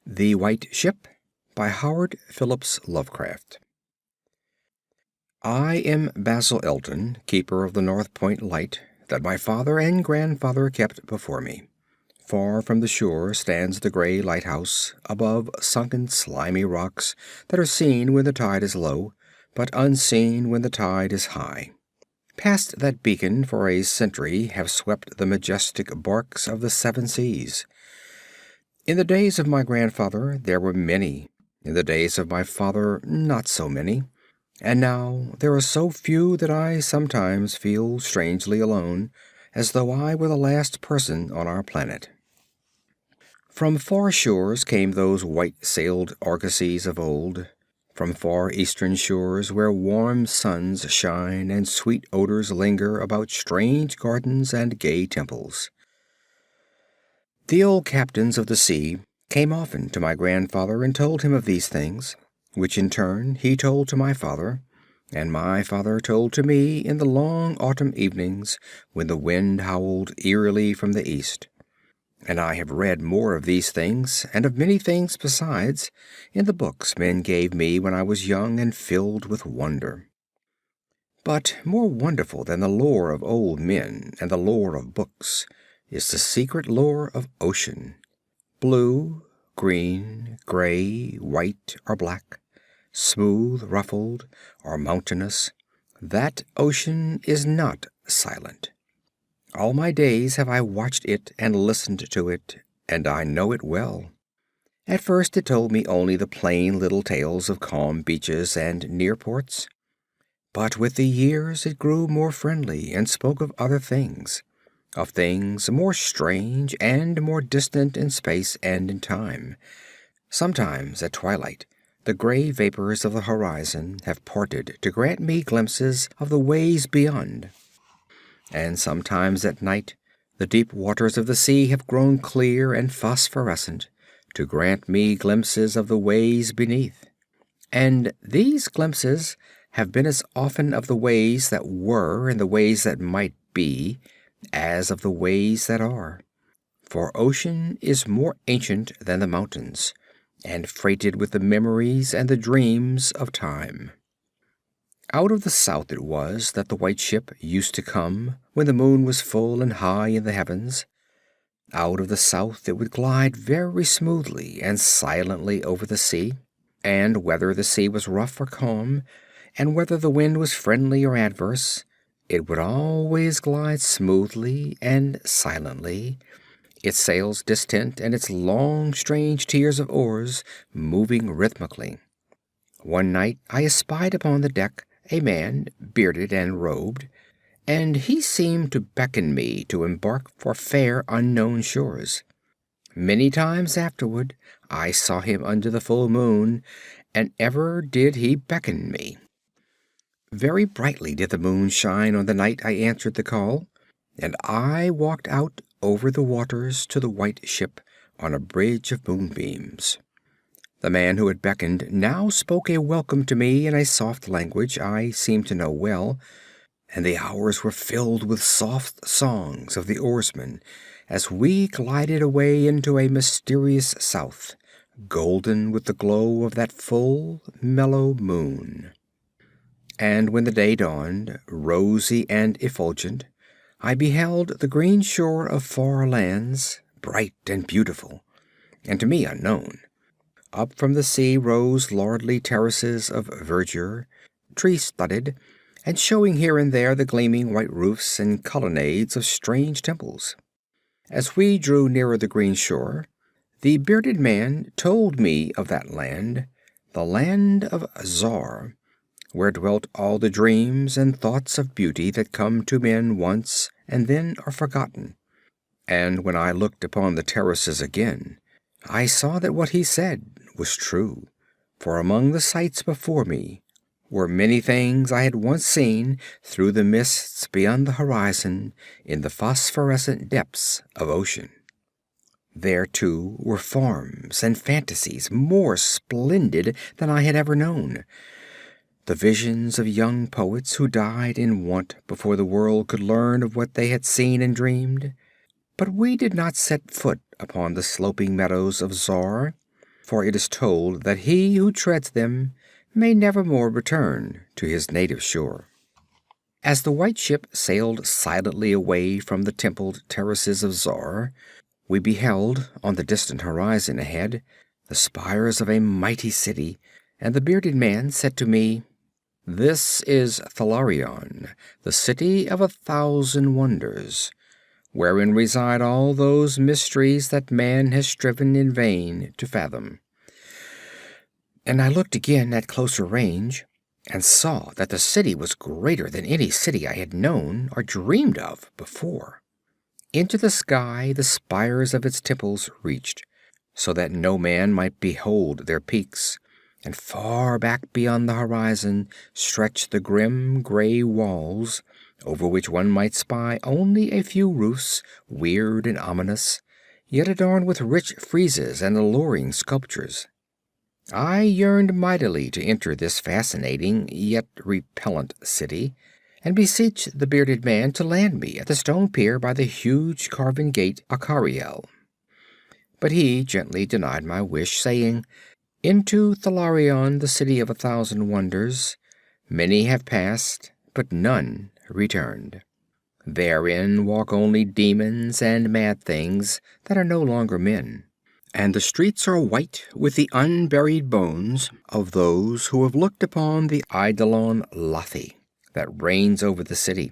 The White Ship by Howard Phillips Lovecraft. I am Basil Elton, keeper of the North Point light that my father and grandfather kept before me. Far from the shore stands the gray lighthouse, above sunken slimy rocks that are seen when the tide is low, but unseen when the tide is high. Past that beacon for a century have swept the majestic barks of the seven seas. In the days of my grandfather there were many, in the days of my father not so many, and now there are so few that I sometimes feel strangely alone, as though I were the last person on our planet. From far shores came those white-sailed argosies of old, from far eastern shores where warm suns shine and sweet odors linger about strange gardens and gay temples. The old captains of the sea came often to my grandfather and told him of these things, which in turn he told to my father, and my father told to me in the long autumn evenings when the wind howled eerily from the east. And I have read more of these things, and of many things besides, in the books men gave me when I was young and filled with wonder. But more wonderful than the lore of old men and the lore of books is the secret lore of ocean. Blue, green, gray, white, or black, smooth, ruffled, or mountainous, that ocean is not silent. All my days have I watched it and listened to it, and I know it well. At first it told me only the plain little tales of calm beaches and near ports. But with the years it grew more friendly and spoke of other things, of things more strange and more distant in space and in time. Sometimes at twilight the gray vapors of the horizon have parted to grant me glimpses of the ways beyond. And sometimes at night the deep waters of the sea have grown clear and phosphorescent to grant me glimpses of the ways beneath. And these glimpses have been as often of the ways that were and the ways that might be, as of the ways that are. For ocean is more ancient than the mountains, and freighted with the memories and the dreams of time. Out of the south it was that the white ship used to come when the moon was full and high in the heavens. Out of the south it would glide very smoothly and silently over the sea, and whether the sea was rough or calm, and whether the wind was friendly or adverse, it would always glide smoothly and silently, its sails distant and its long strange tiers of oars moving rhythmically. One night I espied upon the deck a man, bearded and robed, and he seemed to beckon me to embark for fair unknown shores. Many times afterward I saw him under the full moon, and ever did he beckon me. Very brightly did the moon shine on the night I answered the call, and I walked out over the waters to the white ship on a bridge of moonbeams. The man who had beckoned now spoke a welcome to me in a soft language I seemed to know well, and the hours were filled with soft songs of the oarsmen as we glided away into a mysterious south, golden with the glow of that full, mellow moon. And when the day dawned, rosy and effulgent, I beheld the green shore of far lands, bright and beautiful, and to me unknown. Up from the sea rose lordly terraces of verdure, tree-studded, and showing here and there the gleaming white roofs and colonnades of strange temples. As we drew nearer the green shore, the bearded man told me of that land, the land of Zar, where dwelt all the dreams and thoughts of beauty that come to men once and then are forgotten. And when I looked upon the terraces again, I saw that what he said was true, for among the sights before me were many things I had once seen through the mists beyond the horizon in the phosphorescent depths of ocean. There, too, were forms and fantasies more splendid than I had ever known, the visions of young poets who died in want before the world could learn of what they had seen and dreamed. But we did not set foot upon the sloping meadows of Zar, for it is told that he who treads them may never more return to his native shore. As the white ship sailed silently away from the templed terraces of Zor, we beheld, on the distant horizon ahead, the spires of a mighty city, and the bearded man said to me, "This is Thalarion, the city of 1,000 wonders, wherein reside all those mysteries that man has striven in vain to fathom." And I looked again at closer range, and saw that the city was greater than any city I had known or dreamed of before. Into the sky the spires of its temples reached, so that no man might behold their peaks, and far back beyond the horizon stretched the grim gray walls, over which one might spy only a few roofs, weird and ominous, yet adorned with rich friezes and alluring sculptures. I yearned mightily to enter this fascinating yet repellent city, and beseech the bearded man to land me at the stone pier by the huge carven gate Akariel. But he gently denied my wish, saying, "Into Thalarion, the city of 1,000 wonders, many have passed, but none returned. Therein walk only demons and mad things that are no longer men, and the streets are white with the unburied bones of those who have looked upon the Eidolon Lathi that reigns over the city."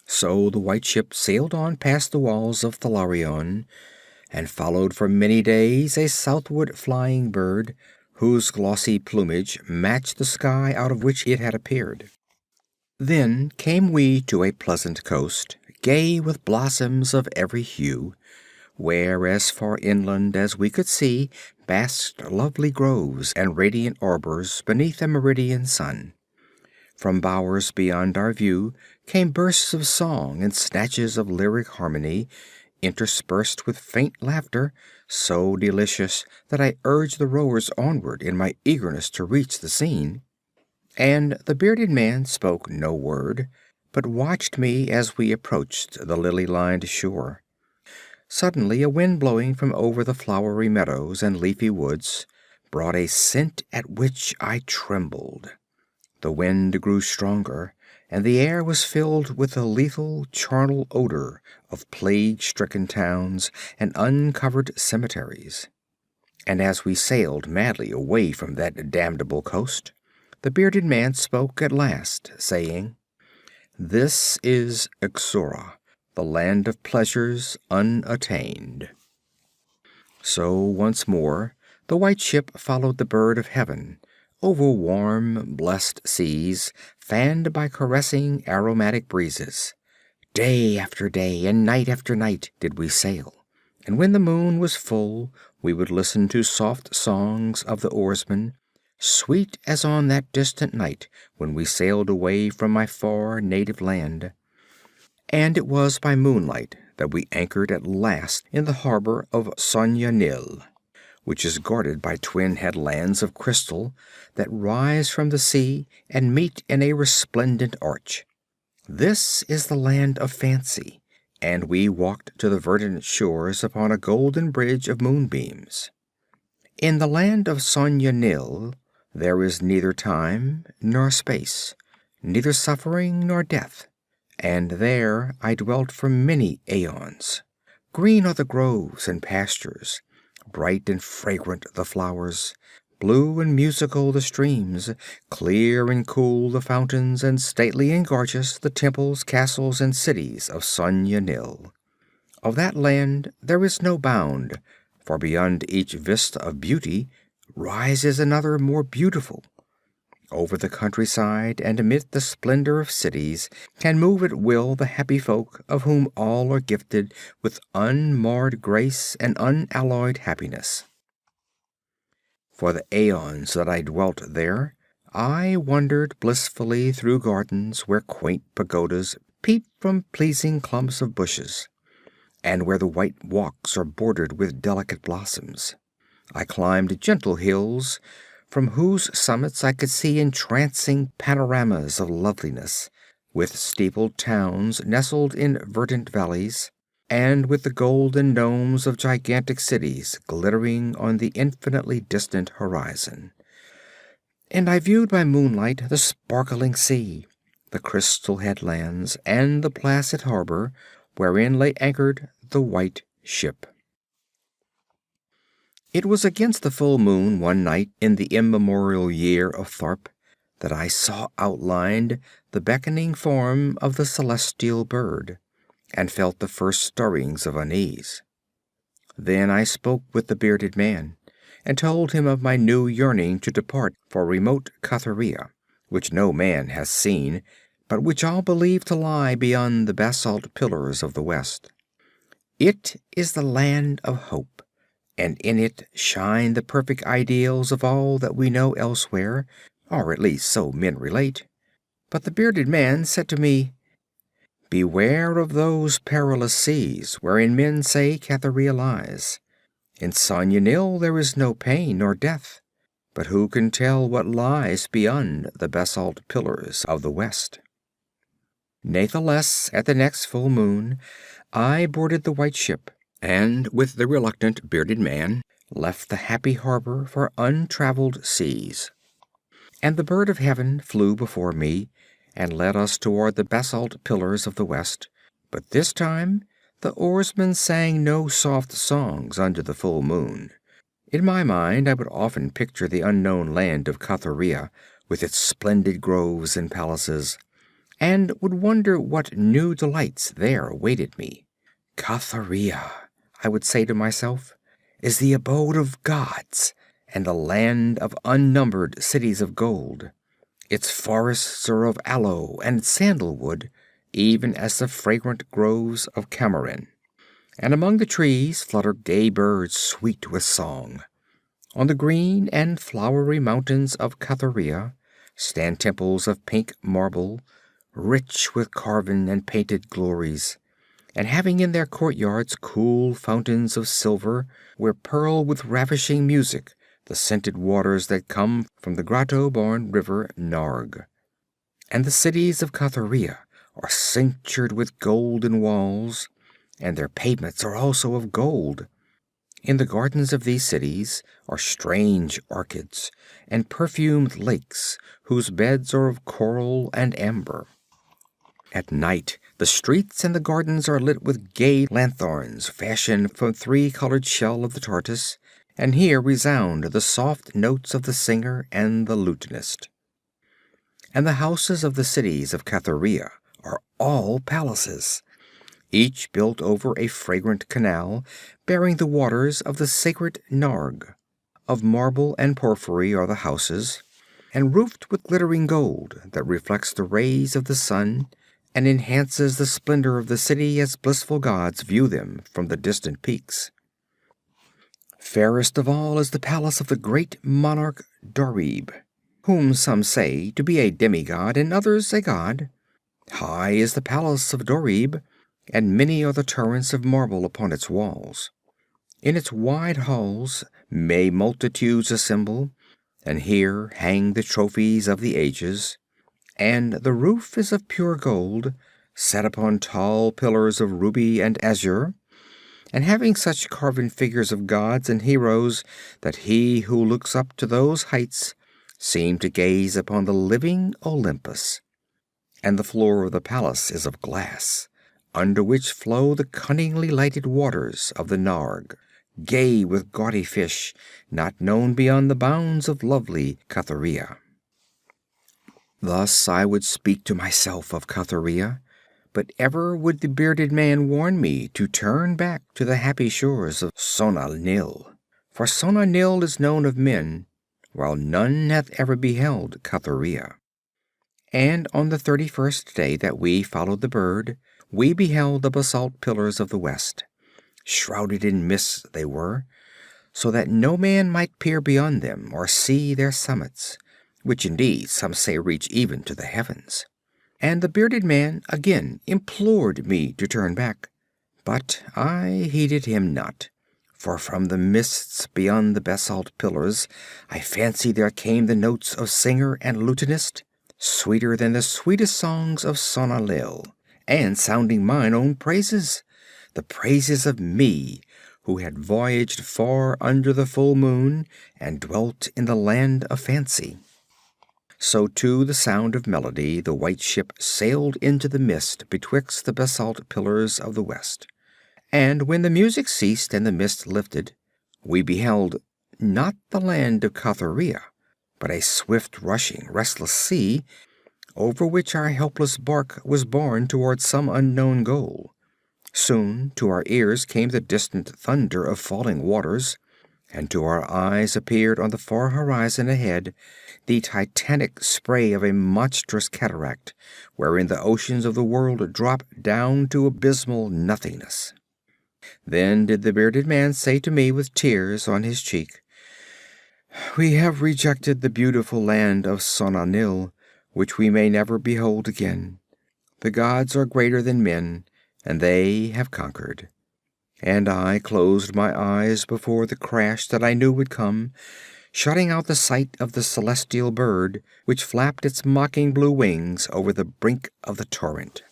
So the white ship sailed on past the walls of Thalarion, and followed for many days a southward flying bird, whose glossy plumage matched the sky out of which it had appeared. Then came we to a pleasant coast, gay with blossoms of every hue, where as far inland as we could see basked lovely groves and radiant arbors beneath a meridian sun. From bowers beyond our view came bursts of song and snatches of lyric harmony, interspersed with faint laughter, so delicious that I urged the rowers onward in my eagerness to reach the scene. And the bearded man spoke no word, but watched me as we approached the lily-lined shore. Suddenly a wind blowing from over the flowery meadows and leafy woods brought a scent at which I trembled. The wind grew stronger, and the air was filled with the lethal charnel odor of plague-stricken towns and uncovered cemeteries. And as we sailed madly away from that damnable coast, the bearded man spoke at last, saying, "This is Ixora, the land of pleasures unattained." So once more the white ship followed the bird of heaven, over warm, blessed seas, fanned by caressing, aromatic breezes. Day after day and night after night did we sail, and when the moon was full we would listen to soft songs of the oarsmen, sweet as on that distant night when we sailed away from my far native land. And it was by moonlight that we anchored at last in the harbor of Sonya Nil, which is guarded by twin headlands of crystal that rise from the sea and meet in a resplendent arch. This is the land of fancy, and we walked to the verdant shores upon a golden bridge of moonbeams. In the land of Sonya Nil there is neither time nor space, neither suffering nor death, and there I dwelt for many aeons. Green are the groves and pastures, bright and fragrant the flowers, blue and musical the streams, clear and cool the fountains, and stately and gorgeous the temples, castles, and cities of Sonya Nil. Of that land there is no bound, for beyond each vista of beauty rises another more beautiful. Over the countryside and amid the splendor of cities can move at will the happy folk of whom all are gifted with unmarred grace and unalloyed happiness. For the aeons that I dwelt there, I wandered blissfully through gardens where quaint pagodas peep from pleasing clumps of bushes, and where the white walks are bordered with delicate blossoms. I climbed gentle hills, from whose summits I could see entrancing panoramas of loveliness, with steepled towns nestled in verdant valleys, and with the golden domes of gigantic cities glittering on the infinitely distant horizon. And I viewed by moonlight the sparkling sea, the crystal headlands, and the placid harbor wherein lay anchored the white ship. It was against the full moon one night in the immemorial year of Tharp that I saw outlined the beckoning form of the celestial bird, and felt the first stirrings of unease. Then I spoke with the bearded man, and told him of my new yearning to depart for remote Cathuria, which no man has seen, but which all believe to lie beyond the basalt pillars of the west. It is the land of hope, and in it shine the perfect ideals of all that we know elsewhere, or at least so men relate. But the bearded man said to me, "Beware of those perilous seas wherein men say Cathuria lies. In Sanya Nil there is no pain nor death, but who can tell what lies beyond the basalt pillars of the west?" Natheless, at the next full moon, I boarded the white ship, and with the reluctant bearded man left the happy harbor for untraveled seas. And the bird of heaven flew before me, and led us toward the basalt pillars of the west. But this time the oarsmen sang no soft songs under the full moon. In my mind I would often picture the unknown land of Cathuria, with its splendid groves and palaces, and would wonder what new delights there awaited me. "Cathuria," I would say to myself, "is the abode of gods, and the land of unnumbered cities of gold. Its forests are of aloe and sandalwood, even as the fragrant groves of Cameron. And among the trees flutter gay birds sweet with song. On the green and flowery mountains of Cathuria stand temples of pink marble, rich with carven and painted glories, and having in their courtyards cool fountains of silver, where purl with ravishing music the scented waters that come from the grotto-born river Narg. And the cities of Cathuria are cinctured with golden walls, and their pavements are also of gold. In the gardens of these cities are strange orchids and perfumed lakes whose beds are of coral and amber. At night the streets and the gardens are lit with gay lanthorns fashioned from three-colored shell of the tortoise, and here resound the soft notes of the singer and the lutenist. And the houses of the cities of Cathuria are all palaces, each built over a fragrant canal bearing the waters of the sacred Narg. Of marble and porphyry are the houses, and roofed with glittering gold that reflects the rays of the sun and enhances the splendor of the city as blissful gods view them from the distant peaks. Fairest of all is the palace of the great monarch Dorib, whom some say to be a demigod and others a god. High is the palace of Dorib, and many are the turrets of marble upon its walls. In its wide halls may multitudes assemble, and here hang the trophies of the ages. And the roof is of pure gold, set upon tall pillars of ruby and azure, and having such carven figures of gods and heroes that he who looks up to those heights seems to gaze upon the living Olympus. And the floor of the palace is of glass, under which flow the cunningly lighted waters of the Narg, gay with gaudy fish not known beyond the bounds of lovely Cathuria. Thus I would speak to myself of Cathuria, but ever would the bearded man warn me to turn back to the happy shores of Sona Nil. For Sona Nil is known of men, while none hath ever beheld Cathuria. And on the 31st day that we followed the bird, we beheld the basalt pillars of the west. Shrouded in mists they were, so that no man might peer beyond them or see their summits, which indeed some say reach even to the heavens. And the bearded man again implored me to turn back, but I heeded him not, for from the mists beyond the basalt pillars I fancied there came the notes of singer and lutenist, sweeter than the sweetest songs of Sona Nil, and sounding mine own praises, the praises of me, who had voyaged far under the full moon and dwelt in the land of fancy. So to the sound of melody the white ship sailed into the mist betwixt the basalt pillars of the west. And when the music ceased and the mist lifted, we beheld not the land of Cathuria, but a swift rushing, restless sea, over which our helpless bark was borne toward some unknown goal. Soon to our ears came the distant thunder of falling waters, and to our eyes appeared on the far horizon ahead the titanic spray of a monstrous cataract, wherein the oceans of the world drop down to abysmal nothingness. Then did the bearded man say to me with tears on his cheek, "We have rejected the beautiful land of Sonanil, which we may never behold again. The gods are greater than men, and they have conquered." And I closed my eyes before the crash that I knew would come, shutting out the sight of the celestial bird which flapped its mocking blue wings over the brink of the torrent.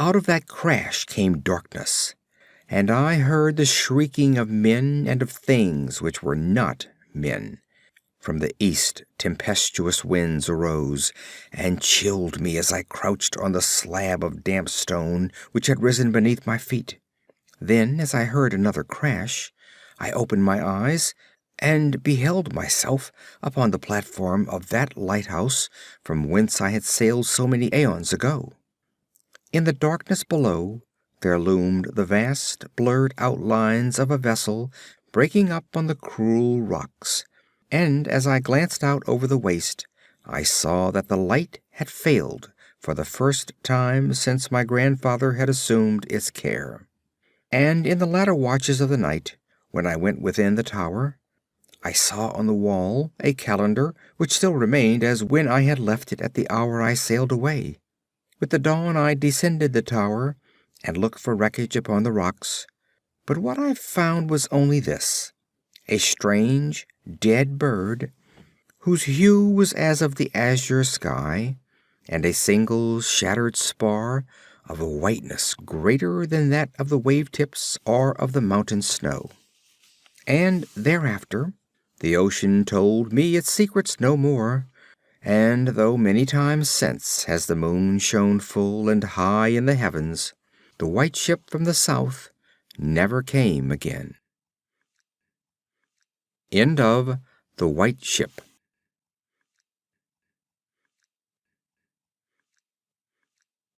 Out of that crash came darkness, and I heard the shrieking of men and of things which were not men. From the east tempestuous winds arose, and chilled me as I crouched on the slab of damp stone which had risen beneath my feet. Then, as I heard another crash, I opened my eyes, and beheld myself upon the platform of that lighthouse from whence I had sailed so many aeons ago. In the darkness below there loomed the vast, blurred outlines of a vessel breaking up on the cruel rocks, and as I glanced out over the waste, I saw that the light had failed for the first time since my grandfather had assumed its care. And in the latter watches of the night, when I went within the tower, I saw on the wall a calendar which still remained as when I had left it at the hour I sailed away. With the dawn I descended the tower and looked for wreckage upon the rocks, but what I found was only this: a strange, dead bird, whose hue was as of the azure sky, and a single shattered spar of a whiteness greater than that of the wave-tips or of the mountain snow. And thereafter the ocean told me its secrets no more, and though many times since has the moon shone full and high in the heavens, the white ship from the south never came again. End of The White Ship.